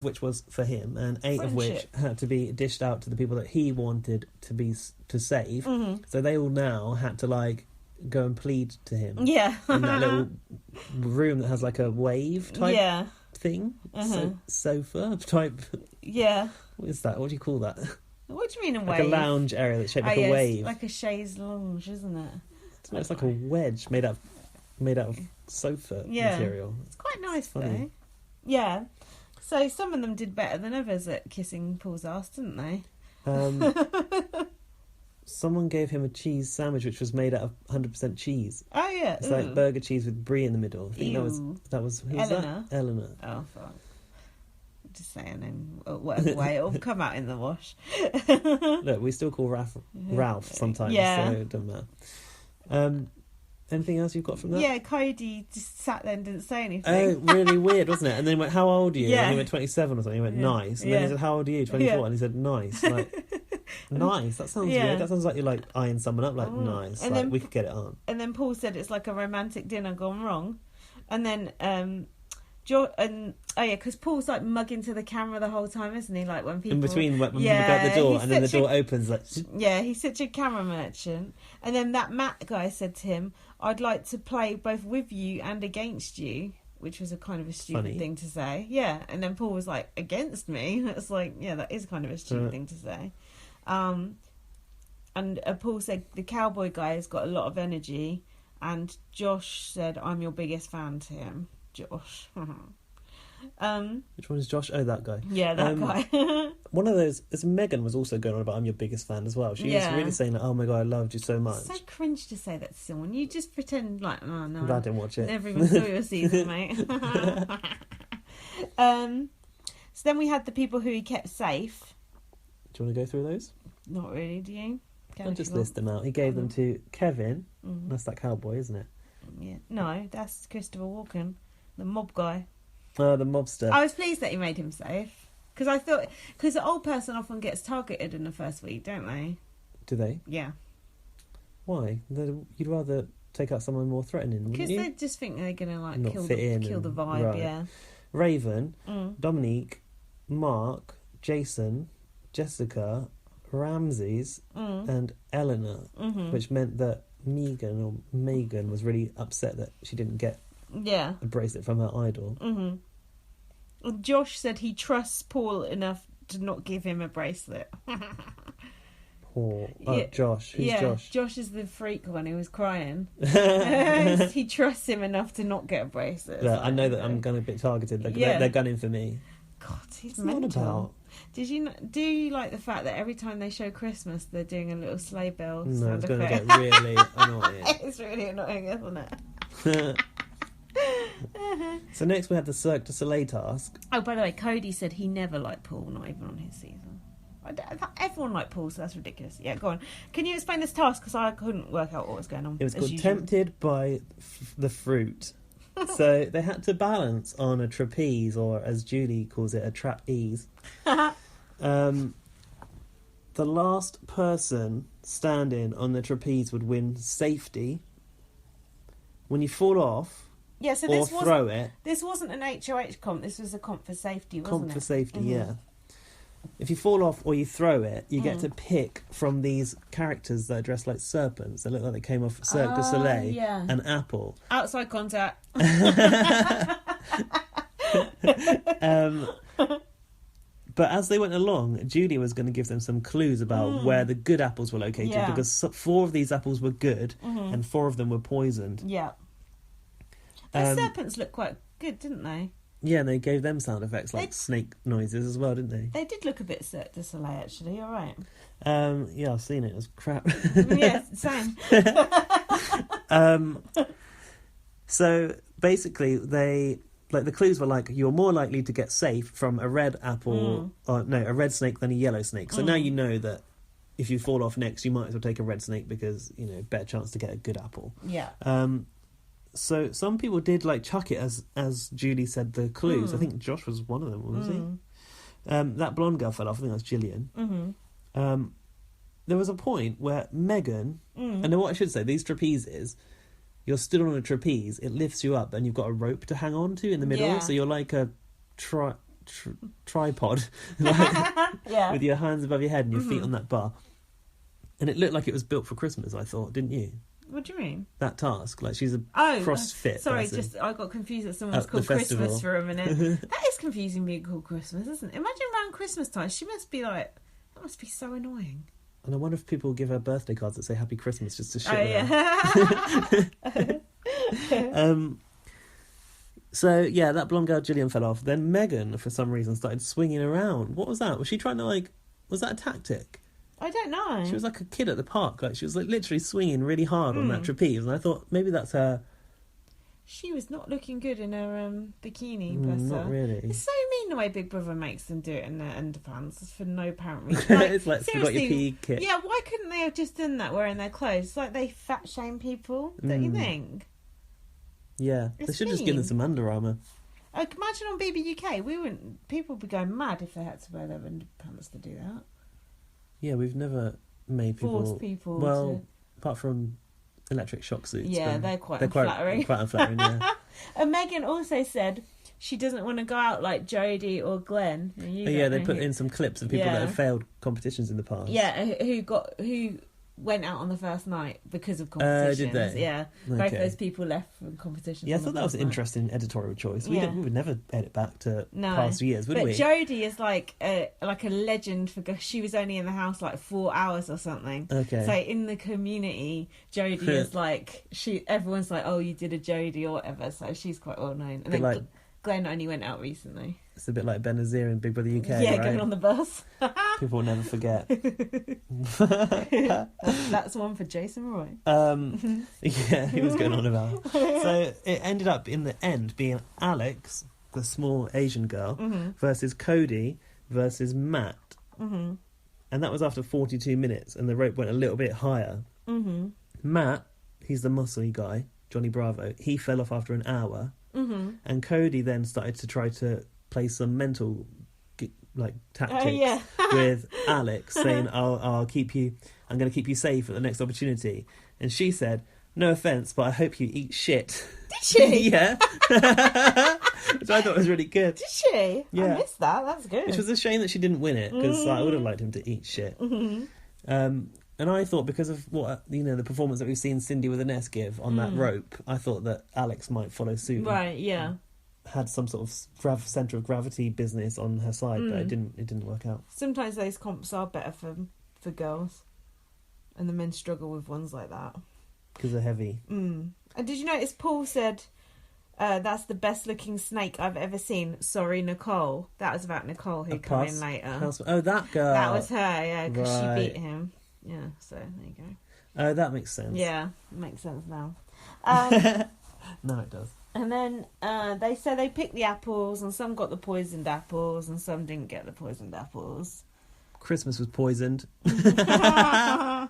which was for him, and 8 of which had to be dished out to the people that he wanted to save. Mm-hmm. So they all now had to like go and plead to him. Yeah. In that little room that has like a wave type thing. Sofa type. Yeah. What is that? What do you call that? What do you mean a like wave? A lounge area that's shaped like a wave. Like a chaise lounge, isn't it? It's like a wedge made out of sofa material. It's quite nice though. Yeah. So some of them did better than others at kissing Paul's ass, didn't they? Someone gave him a cheese sandwich which was made out of 100% cheese. Oh yeah. It's like burger cheese with brie in the middle. I think that was who was Eleanor. that? Eleanor. Oh fuck. Just saying, in whatever way it'll come out in the wash. Look, we still call Ralph sometimes, so it doesn't matter. Anything else you've got from that? Yeah, Cody just sat there and didn't say anything. Oh, really weird, wasn't it? And then he went, how old are you? Yeah. And he went 27 or something. He went, nice. And then he said, how old are you? 24. And he said, nice. Like, nice. That sounds weird. That sounds like you're like eyeing someone up, like, nice. And like, then, we could get it on. And then Paul said it's like a romantic dinner gone wrong. And then because Paul's like mugging to the camera the whole time, isn't he? Like when people in between when people go out the door and then the door opens, like he's such a camera merchant. And then that Matt guy said to him, "I'd like to play both with you and against you," which was a kind of a stupid thing to say. Yeah, and then Paul was like, "Against me?" It's like, yeah, that is kind of a stupid thing to say. And Paul said the cowboy guy has got a lot of energy, and Josh said, "I'm your biggest fan" to him. Josh. Which one is Josh? Oh, that guy. Yeah, that guy. One of those. Megan was also going on about I'm your biggest fan as well. She was really saying like, oh my god, I loved you so much. It's so cringe to say that to someone. You just pretend like, oh no, I didn't watch it. Never even saw your season, mate. So then we had the people who he kept safe. Do you want to go through those? Not really, do you? I'll just list them out. He gave them to Kevin. That's that cowboy, isn't it? Yeah. No, that's Christopher Walken, the mob guy. Oh, the mobster. I was pleased that he made him safe. Because the old person often gets targeted in the first week, don't they? Do they? Yeah. Why? You'd rather take out someone more threatening, wouldn't you? Because they just think they're going to like not kill the vibe, right. yeah. Raven, Dominique, Mark, Jason, Jessica, Ramses, and Eleanor, which meant that Megan was really upset that she didn't get a bracelet from her idol. Mm-hmm. And Josh said he trusts Paul enough to not give him a bracelet. Paul. Oh, Josh. Who's Josh? Josh is the freak one who was crying. He trusts him enough to not get a bracelet. Yeah, I know that I'm going to be targeted. They're gunning for me. God, he's mental. What about? Do you like the fact that every time they show Christmas, they're doing a little sleigh bell? No, it's going to get really annoying. It's really annoying, isn't it? So next we had the Cirque du Soleil task. Oh, by the way, Cody said he never liked Paul, not even on his season. Everyone liked Paul, so that's ridiculous. Yeah, go on. Can you explain this task? Because I couldn't work out what was going on. It was called Tempted by the Fruit. So they had to balance on a trapeze, or as Julie calls it, a trapeze. The last person standing on the trapeze would win safety. When you fall off, throw it. This wasn't an HOH comp. This was a comp for safety, wasn't it? Comp for safety, yeah. If you fall off or you throw it, you get to pick from these characters that are dressed like serpents. They look like they came off Cirque du Soleil. Yeah. An apple. Outside contact. But as they went along, Julie was going to give them some clues about where the good apples were located, because 4 of these apples were good and 4 of them were poisoned. Yeah. The serpents looked quite good, didn't they? Yeah, and they gave them sound effects like snake noises as well, didn't they? They did look a bit Cirque du Soleil, actually. You're right. Yeah, I've seen it. It was crap. Yeah, same. So basically, the clues were like, you're more likely to get safe from a red apple, a red snake than a yellow snake. So now you know that if you fall off next, you might as well take a red snake because, better chance to get a good apple. Yeah. So some people did chuck it as Julie said the clues. I think Josh was one of them, wasn't he? That blonde girl fell off. I think that was Gillian. There was a point where Megan, and then what I should say, these trapezes, you're stood on a trapeze, it lifts you up and you've got a rope to hang on to in the middle. So you're like a tripod, like, Yeah. with your hands above your head and your feet on that bar. And it looked like it was built for Christmas, I thought, didn't you? What do you mean? That task. Like, she's a Oh, CrossFit sorry, person. I got confused that someone's At called the festival. Christmas for a minute. That is confusing being called Christmas, isn't it? Imagine around Christmas time. She must be like, that must be so annoying. And I wonder if people give her birthday cards that say Happy Christmas just to shit Oh, with her. So, yeah, that blonde girl, Gillian, fell off. Then Megan, for some reason, started swinging around. What was that? Was she trying to, like... Was that a tactic? I don't know. She was like a kid at the park. Like, she was, like, literally swinging really hard on that trapeze. And I thought, maybe that's her... She was not looking good in her bikini, bless her. Not really. It's so mean the way Big Brother makes them do it in their underpants for no apparent reason. It's like, forgot your PE kit. Yeah, why couldn't they have just done that wearing their clothes? It's like they fat shame people, don't you think? Yeah, they should just give them some Under Armour. Imagine on BB UK, people would be going mad if they had to wear their underpants to do that. Yeah, we've never made people... Force people well, apart from electric shock suits. Yeah, they're quite unflattering. Quite unflattering, yeah. And Megan also said she doesn't want to go out like Jodie or Glenn. They put in some clips of people that have failed competitions in the past. Yeah, who went out on the first night because of competitions. Did they? Yeah, okay. Both those people left from competitions. Yeah, I thought that was an interesting editorial choice. We would never edit back to past years, would we? But Jodie is like a legend for. She was only in the house like 4 hours or something. Okay. So in the community, Jodie is like everyone's like, oh, you did a Jodie or whatever. So she's quite well known. And then Glenn only went out recently. It's a bit like Benazir in Big Brother UK, yeah, right? going on the bus. People will never forget. That's one for Jason Roy. Yeah, he was going on about. So it ended up in the end being Alex, the small Asian girl, versus Cody versus Matt. And that was after 42 minutes, and the rope went a little bit higher. Matt, he's the muscly guy, Johnny Bravo, he fell off after an hour. And Cody then started to try to play some mental tactics with Alex, saying, I'll keep you, I'm going to keep you safe at the next opportunity. And she said, no offence, but I hope you eat shit. Did she? Yeah. Which I thought was really good. Did she? Yeah. I missed that. That's good. Which was a shame that she didn't win it, because I would have liked him to eat shit. And I thought, because of what the performance that we've seen Cindy with an S give on that rope, I thought that Alex might follow suit. Right, yeah. Had some sort of centre of gravity business on her side, but it didn't work out. Sometimes those comps are better for girls, and the men struggle with ones like that because they're heavy. And did you notice Paul said, that's the best looking snake I've ever seen. Sorry, Nicole. That was about Nicole who came in later. Oh, that girl. That was her, yeah, because right. she beat him. Yeah, so there you go. Oh, that makes sense. Yeah, it makes sense now. No, it does. And then they said they picked the apples, and some got the poisoned apples, and some didn't get the poisoned apples. Christmas was poisoned. Yeah,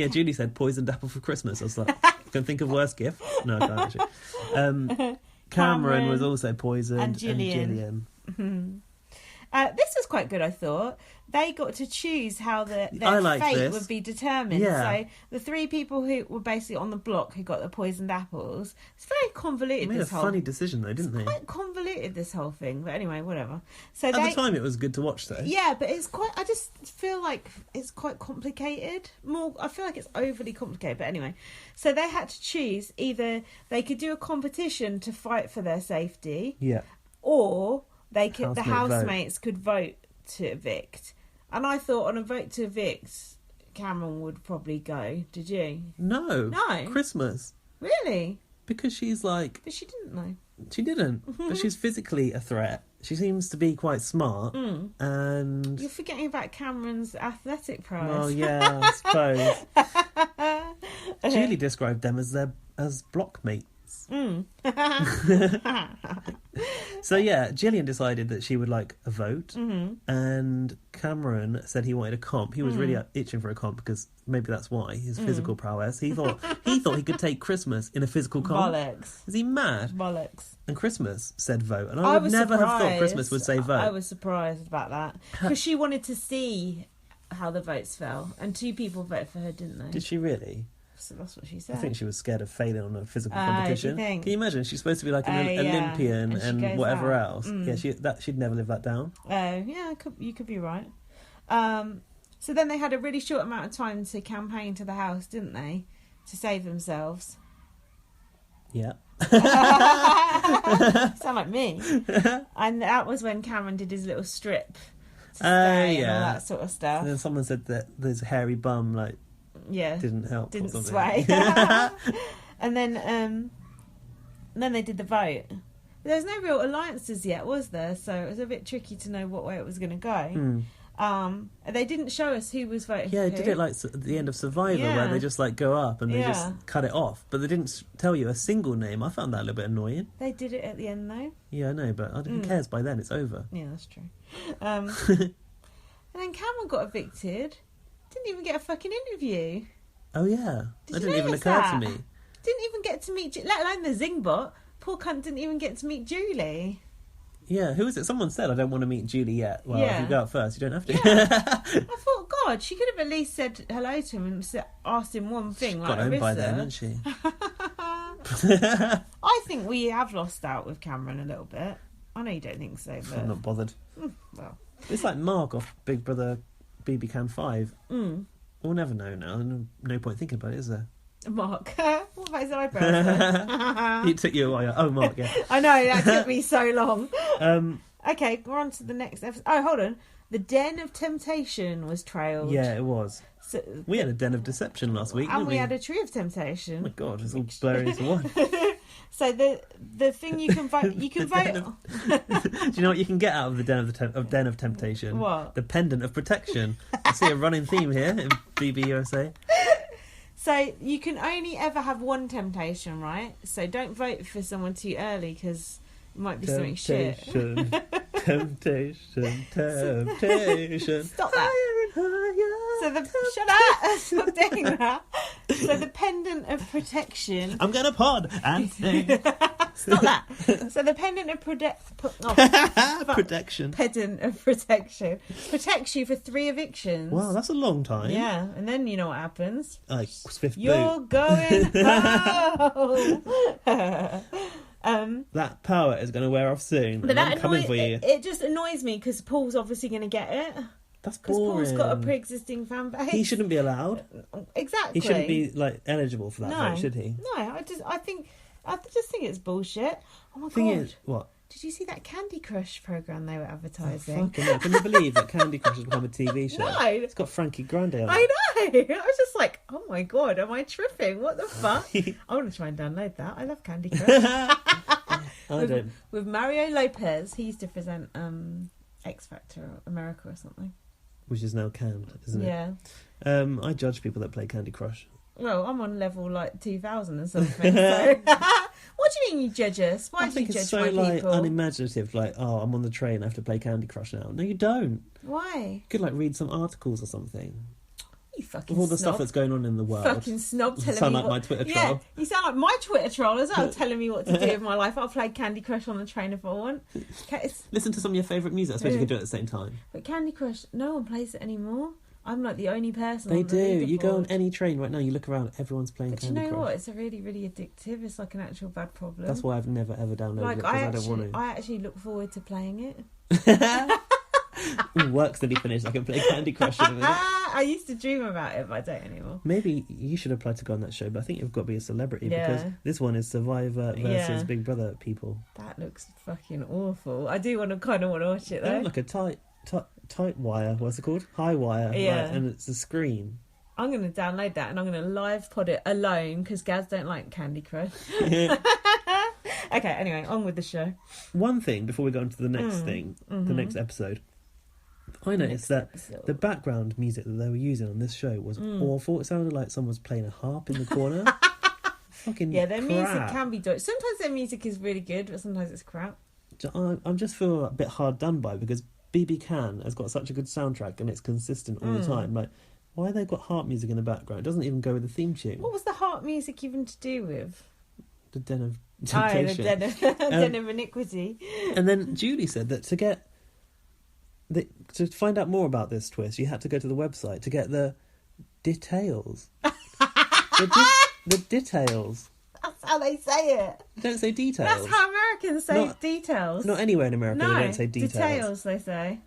Julie said poisoned apple for Christmas. I was like, can think of worse gift. No, I can't actually. Cameron was also poisoned. And Gillian. This was quite good, I thought. They got to choose how their fate would be determined. Yeah. So the three people who were basically on the block who got the poisoned apples, it's very convoluted. They made a funny decision though, didn't they? It's quite convoluted, this whole thing. But anyway, whatever. So at the time, it was good to watch though. Yeah, but it's quite. I just feel like it's quite complicated. I feel like it's overly complicated. But anyway, so they had to choose either they could do a competition to fight for their safety. Yeah. Or the housemates could vote to evict. And I thought on a vote to evict, Cameron would probably go. Did you? No. Christmas. Really? Because she's like... But she didn't know. She didn't. But she's physically a threat. She seems to be quite smart. And... You're forgetting about Cameron's athletic prowess. Well, yeah, I suppose. Julie described them as blockmates. So yeah, Gillian decided that she would like a vote, and Cameron said he wanted a comp. He was really itching for a comp because maybe that's why his physical prowess. He thought he could take Christmas in a physical comp. Bollocks! Is he mad? Bollocks! And Christmas said vote, and I would never have thought Christmas would say vote. I was surprised about that because she wanted to see how the votes fell, and 2 people voted for her, didn't they? Did she really? So that's what she said. I think she was scared of failing on a physical competition. Can you imagine? She's supposed to be like an Olympian and whatever else. Yeah, she'd never live that down. Yeah, you could be right. So then they had a really short amount of time to campaign to the house, didn't they? To save themselves. Yeah. Sound like me. And that was when Cameron did his little strip to stay and all that sort of stuff. And then someone said that his hairy bum didn't help. Didn't sway. And then they did the vote. There was no real alliances yet, was there? So it was a bit tricky to know what way it was going to go. They didn't show us who was voting for who. They did it like at the end of Survivor, where they just like go up and they just cut it off, but they didn't tell you a single name. I found that a little bit annoying. They did it at the end though. Yeah, I know, but who cares? By then it's over. Yeah, that's true. And then Cameron got evicted. Didn't even get a fucking interview. Oh yeah, that didn't even occur to me. Didn't even get to meet, let alone the Zingbot. Poor cunt didn't even get to meet Julie. Yeah, who was it? Someone said, I don't want to meet Julie yet. Well, if you go out first, you don't have to. Yeah. I thought, God, she could have at least said hello to him and asked him one thing. Got home by then, didn't she? I think we have lost out with Cameron a little bit. I know you don't think so, but... I'm not bothered. Well. It's like Mark off Big Brother BB Can 5. We'll never know now. No point thinking about it, is there? Mark. What about his eyebrows? It took you a while. Oh, Mark, yeah. I know, that took me so long. Okay, we're on to the next episode. Oh, hold on. The Den of Temptation was trailed. Yeah, it was. So, we had a Den of Deception last week, and we had a Tree of Temptation. Oh my God, it's all blurry into one. So the thing you can vote... You can vote... Do you know what you can get out of the Den of Temptation? What? The Pendant of Protection. I see a running theme here in BB USA. So you can only ever have one temptation, right? So don't vote for someone too early because it might be something shit. Temptation. Stop that. Shut up. Stop doing that. So the Pendant of Protection. I'm going to pod and sing. Stop that. So the Pendant of Protection. Pendant of Protection protects you for 3 evictions. Wow, that's a long time. Yeah, and then you know what happens. Like fifth You're boot. going home. That power is going to wear off soon. But I'm coming for you. It just annoys me because Paul's obviously going to get it. That's boring. Because Paul's got a pre-existing fan base. He shouldn't be allowed. Exactly. He shouldn't be eligible for that vote, should he? No, I just think it's bullshit. Oh my Thing God. is, what? Did you see that Candy Crush program they were advertising? Fucking hell. Can you believe that Candy Crush has become a TV show? No. It's got Frankie Grande on it. I know. I was just like, oh my God, am I tripping? What the fuck? I want to try and download that. I love Candy Crush. With Mario Lopez. He used to present X Factor America or something. Which is now canned, isn't it? Yeah. I judge people that play Candy Crush. Well, I'm on level 2000 or something. So. What do you mean you judge us? Why do you judge my people? I think it's so unimaginative. I'm on the train, I have to play Candy Crush now. No, you don't. Why? You could read some articles or something. You fucking with all the snob. stuff that's going on in the world. Fucking snob telling sound me like my Twitter troll. Yeah, you sound like my Twitter troll as well, telling me what to do with my life. I'll play Candy Crush on the train if I want. Listen to some of your favourite music. I suppose you can do it at the same time. But Candy Crush, no one plays it anymore. I'm like the only person. They on the do. leaderboard. You go on any train right now, you look around, everyone's playing Candy Crush. But you know what? It's a really, really addictive. It's like an actual bad problem. That's why I've never ever downloaded it because I don't want to. I actually look forward to playing it. Work's nearly finished. I can play Candy Crush in a minute. I used to dream about it, but I don't anymore. Maybe you should apply to go on that show, but I think you've got to be a celebrity because this one is Survivor versus Big Brother people. That looks fucking awful. I do kind of want to watch it though. Like a tight wire. What's it called? High wire. Yeah. And it's a screen. I'm going to download that and I'm going to live pod it alone because Gaz don't like Candy Crush. Okay, anyway, on with the show. One thing before we go on to the next thing, the next episode. I noticed that the background music that they were using on this show was awful. It sounded like someone was playing a harp in the corner. Fucking their crap. music can be dodgy. Sometimes their music is really good, but sometimes it's crap. I just feel a bit hard done by because BB Can has got such a good soundtrack and it's consistent all the time. Like, why have they got harp music in the background? It doesn't even go with the theme tune. What was the harp music even to do with? The Den of Temptation. The Den of Iniquity. And then Julie said that to find out more about this twist, you had to go to the website to get the dih-tales. The dih-tales. That's how they say it. Don't say details. That's how Americans say details. Not anywhere in America No, they don't say details. details they say.